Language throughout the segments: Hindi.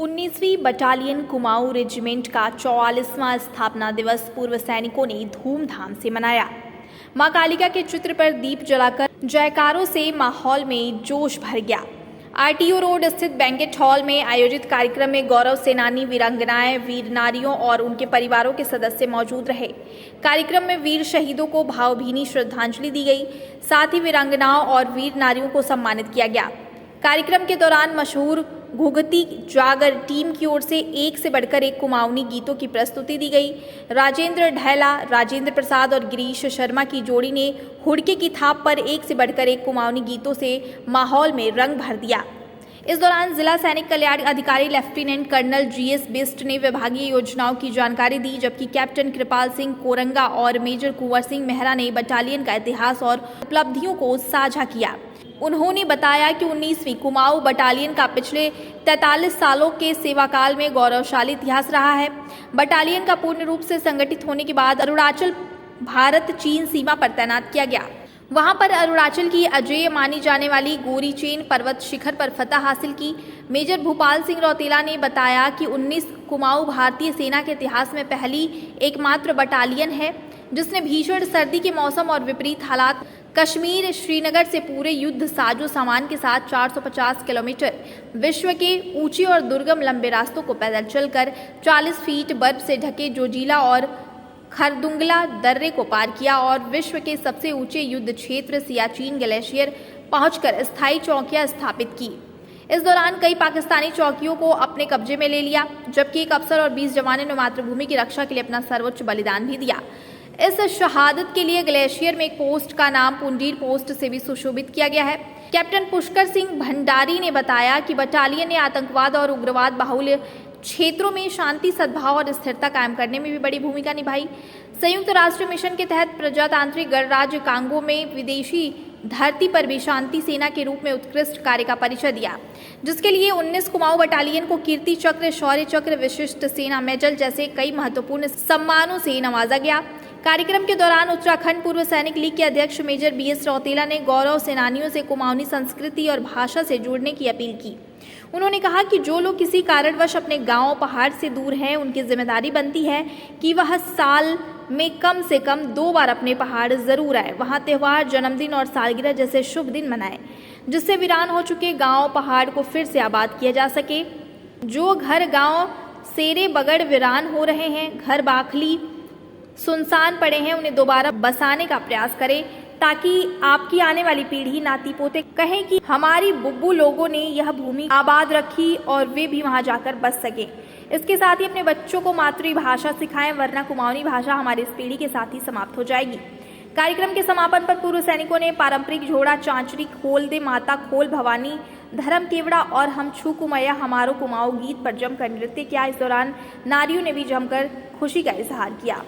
19वीं बटालियन कुमाऊं रेजिमेंट का 44वां स्थापना दिवस पूर्व सैनिकों ने धूमधाम से मनाया। मां कालिका के चित्र पर दीप जलाकर जयकारों से माहौल में जोश भर गया। आरटीओ रोड स्थित बैंकेट हॉल में आयोजित कार्यक्रम में गौरव सेनानी, वीरांगनाएं, वीर नारियों और उनके परिवारों के सदस्य मौजूद रहे। कार्यक्रम में वीर शहीदों को भावभीनी श्रद्धांजलि दी गई। साथ ही वीरांगनाओं और वीर नारियों को सम्मानित किया गया। कार्यक्रम के दौरान मशहूर घुघती जागर टीम की ओर से एक से बढ़कर एक कुमाऊनी गीतों की प्रस्तुति दी गई। राजेंद्र ढैला, राजेंद्र प्रसाद और गिरीश शर्मा की जोड़ी ने हुड़के की थाप पर एक से बढ़कर एक कुमाऊनी गीतों से माहौल में रंग भर दिया। इस दौरान जिला सैनिक कल्याण अधिकारी लेफ्टिनेंट कर्नल जीएस बिस्ट ने विभागीय योजनाओं की जानकारी दी, जबकि कैप्टन कृपाल सिंह कोरंगा और मेजर कुंवर सिंह मेहरा ने बटालियन का इतिहास और उपलब्धियों को साझा किया। उन्होंने बताया कि 19वीं कुमाऊं बटालियन का पिछले 43 सालों के सेवाकाल में गौरवशाली इतिहास रहा है। बटालियन का पूर्ण रूप से संगठित होने के बाद अरुणाचल भारत चीन सीमा पर तैनात किया गया। वहां पर अरुणाचल की अजेय मानी जाने वाली गोरी चेन पर्वत शिखर पर फतह हासिल की। मेजर भूपाल सिंह रौतेला ने बताया कि 19 कुमाऊं भारतीय सेना के इतिहास में पहली एकमात्र बटालियन है जिसने भीषण सर्दी के मौसम और विपरीत हालात कश्मीर श्रीनगर से पूरे युद्ध साजो सामान के साथ 450 किलोमीटर विश्व के ऊंचे और दुर्गम लंबे रास्तों को पैदल चलकर 40 फीट बर्फ से ढके जोजिला और खरदुंगला दर्रे को पार किया और विश्व के सबसे ऊंचे युद्ध क्षेत्र सियाचिन ग्लेशियर पहुंचकर स्थायी चौकियां स्थापित की। इस दौरान कई पाकिस्तानी चौकियों को अपने कब्जे में ले लिया, जबकि एक अफसर और 20 जवानों ने मातृभूमि की रक्षा के लिए अपना सर्वोच्च बलिदान भी दिया। इस शहादत के लिए ग्लेशियर में एक पोस्ट का नाम पुंडीर पोस्ट से भी सुशोभित किया गया है। कैप्टन पुष्कर सिंह भंडारी ने बताया कि बटालियन ने आतंकवाद और उग्रवाद बाहुल्य क्षेत्रों में शांति, सद्भाव और स्थिरता कायम करने में भी बड़ी भूमिका निभाई। संयुक्त राष्ट्र मिशन के तहत प्रजातांत्रिक गणराज्य कांगो में विदेशी धरती पर भी शांति सेना के रूप में उत्कृष्ट कार्य का परिचय दिया, जिसके लिए 19 कुमाऊं बटालियन को कीर्ति चक्र, शौर्य चक्र, विशिष्ट सेना मेडल जैसे कई महत्वपूर्ण सम्मानों से नवाजा गया। कार्यक्रम के दौरान उत्तराखंड पूर्व सैनिक लीग के अध्यक्ष मेजर बीएस रौतेला ने गौरव सेनानियों से कुमाऊनी संस्कृति और भाषा से जुड़ने की अपील की। उन्होंने कहा कि जो लोग किसी कारणवश अपने गांव पहाड़ से दूर हैं, उनकी जिम्मेदारी बनती है कि वह साल में कम से कम 2 बार अपने पहाड़ जरूर आए, वहां त्योहार, जन्मदिन और सालगिरह जैसे शुभ दिन मनाएं, जिससे वीरान हो चुके गांव पहाड़ को फिर से आबाद किया जा सके। जो घर गांव सेरे बगड़ वीरान हो रहे हैं, घर बाखली सुनसान पड़े हैं, उन्हें दोबारा बसाने का प्रयास करें, ताकि आपकी आने वाली पीढ़ी, नाती पोते कहें कि हमारी बुब्बू लोगों ने यह भूमि आबाद रखी और वे भी वहां जाकर बस सके। इसके साथ ही अपने बच्चों को मातृभाषा सिखाएं, वरना कुमाऊनी भाषा हमारी इस पीढ़ी के साथ ही समाप्त हो जाएगी। कार्यक्रम के समापन पर पूर्व सैनिकों ने पारंपरिक झोड़ा, चांचरी, खोल दे माता खोल भवानी, धर्म केवड़ा और हम छू कुमैया हमारो कुमाऊं गीत पर जमकर नृत्य किया। इस दौरान नारियों ने भी जमकर खुशी का इजहार किया।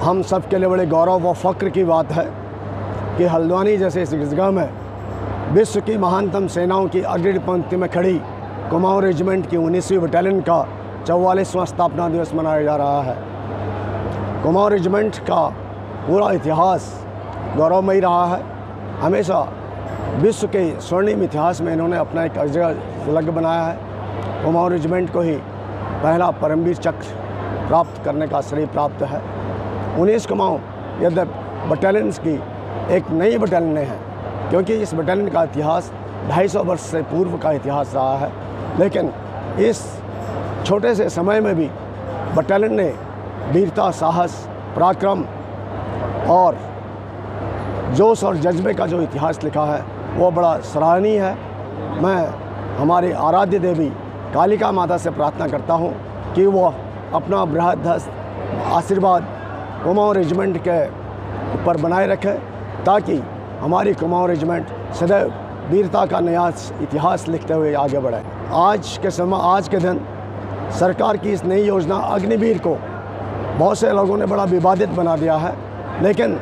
हम सब के लिए बड़े गौरव व फ़ख्र की बात है कि हल्द्वानी जैसे इस जगह में विश्व की महानतम सेनाओं की अग्रणी पंक्ति में खड़ी कुमाऊं रेजिमेंट की 19वीं बटालियन का 44वां स्थापना दिवस मनाया जा रहा है। कुमाऊं रेजिमेंट का पूरा इतिहास गौरवमयी रहा है। हमेशा विश्व के स्वर्णिम इतिहास में इन्होंने अपना एक अलग बनाया है। कुमाऊं रेजिमेंट को ही पहला परमवीर चक्र प्राप्त करने का श्रेय प्राप्त है। 19 कुमाऊं यद्यपि बटालियंस की एक नई बटालियन है, क्योंकि इस बटालियन का इतिहास 250 वर्ष से पूर्व का इतिहास रहा है, लेकिन इस छोटे से समय में भी बटालियन ने वीरता, साहस, पराक्रम और जोश और जज्बे का जो इतिहास लिखा है वो बड़ा सराहनीय है। मैं हमारी आराध्य देवी कालिका माता से प्रार्थना करता हूँ कि वो अपना बृहदहस्त आशीर्वाद कुमाऊं रेजिमेंट के ऊपर बनाए रखें, ताकि हमारी कुमाऊं रेजिमेंट सदैव वीरता का नया इतिहास लिखते हुए आगे बढ़े। आज के दिन सरकार की इस नई योजना अग्निवीर को बहुत से लोगों ने बड़ा विवादित बना दिया है, लेकिन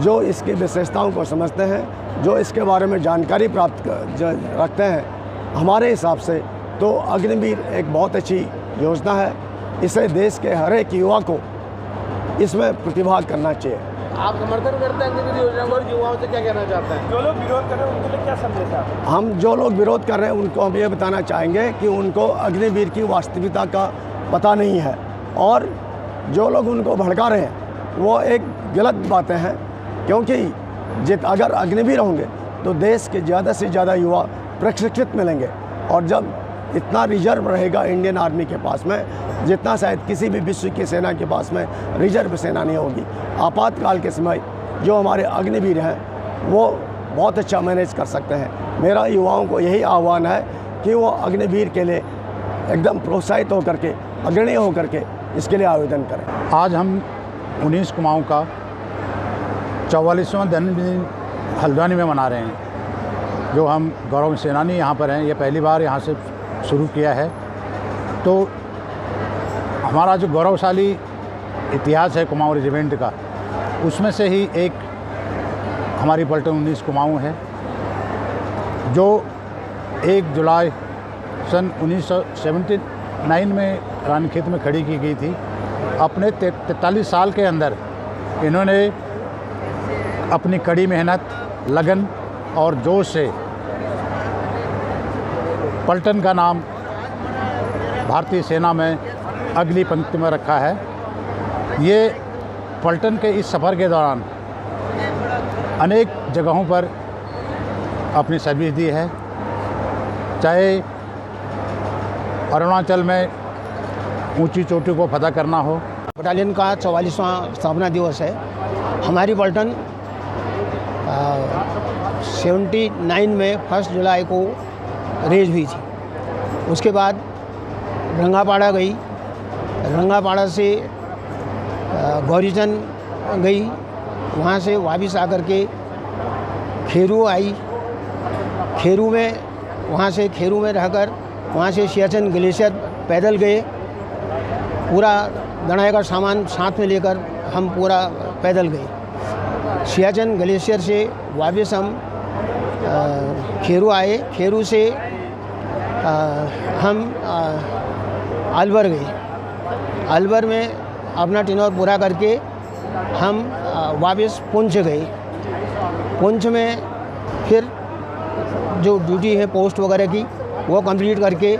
जो इसकी विशेषताओं को समझते हैं, जो इसके बारे में जानकारी प्राप्त रखते हैं, हमारे हिसाब से तो अग्निवीर एक बहुत अच्छी योजना है। इसे देश के हर एक युवा को इसमें प्रतिभाग करना चाहिए। आप समर्थन करते हैं अग्निवीर योजना को और युवाओं से क्या कहना चाहते हैं? जो लोग विरोध कर रहे हैं उनके लिए क्या संदेश है? हम जो लोग विरोध कर रहे हैं उनको हम ये बताना चाहेंगे कि उनको अग्निवीर की वास्तविकता का पता नहीं है, और जो लोग उनको भड़का रहे हैं वो एक गलत बातें हैं, क्योंकि अगर अग्निवीर होंगे तो देश के ज़्यादा से ज़्यादा युवा प्रशिक्षित मिलेंगे, और जब इतना रिजर्व रहेगा इंडियन आर्मी के पास में, जितना शायद किसी भी विश्व की सेना के पास में रिजर्व सेना नहीं होगी। आपातकाल के समय जो हमारे अग्निवीर हैं वो बहुत अच्छा मैनेज कर सकते हैं। मेरा युवाओं को यही आह्वान है कि वो अग्निवीर के लिए एकदम प्रोत्साहित होकर के, अग्रणी होकर के इसके लिए आवेदन करें। आज हम 19 कुमाऊं का 44वां जन्मदिन हल्द्वानी में मना रहे हैं। जो हम गौरव सेनानी यहाँ पर हैं, ये पहली बार यहाँ से शुरू किया है। तो हमारा जो गौरवशाली इतिहास है कुमाऊं रेजिमेंट का, उसमें से ही एक हमारी पलटन 19 कुमाऊं है, जो 1 जुलाई सन 1979 में रानीखेत में खड़ी की गई थी। अपने 43 साल के अंदर इन्होंने अपनी कड़ी मेहनत, लगन और जोश से पलटन का नाम भारतीय सेना में अगली पंक्ति में रखा है। ये पलटन के इस सफ़र के दौरान अनेक जगहों पर अपनी सर्विस दी है, चाहे अरुणाचल में ऊंची चोटी को फतह करना हो। बटालियन का 44वां स्थापना दिवस है। हमारी पलटन 79 में 1 जुलाई को रेज हुई थी। उसके बाद रंगापाड़ा गई, रंगापाड़ा से गौरीचंद गई, वहाँ से वापस आकर के खेरू आई। खेरू में वहाँ से खेरू में रहकर वहाँ से सियाचिन ग्लेशियर पैदल गए। पूरा दड़ाई का सामान साथ में लेकर हम पूरा पैदल गए। सियाचिन ग्लेशियर से वापस हम खेरू आए। खेरू से हम अलवर गए। अलवर में अपना टेन्योर पूरा करके हम वापस पुंछ गए। पुंछ में फिर जो ड्यूटी है पोस्ट वगैरह की वो कंप्लीट करके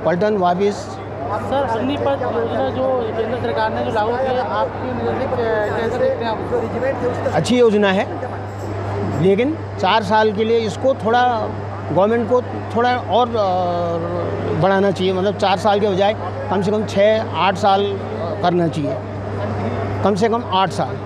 पलटन वापस। सर, अग्निपथ योजना जो केंद्र सरकार ने जो लागू की है, आपकी नज़र से कैसे देखते हैं आप? अच्छी योजना है, लेकिन 4 साल के लिए इसको थोड़ा गवर्नमेंट को थोड़ा और बढ़ाना चाहिए। मतलब 4 साल के बजाय कम से कम 6-8 साल करना चाहिए, कम से कम 8 साल।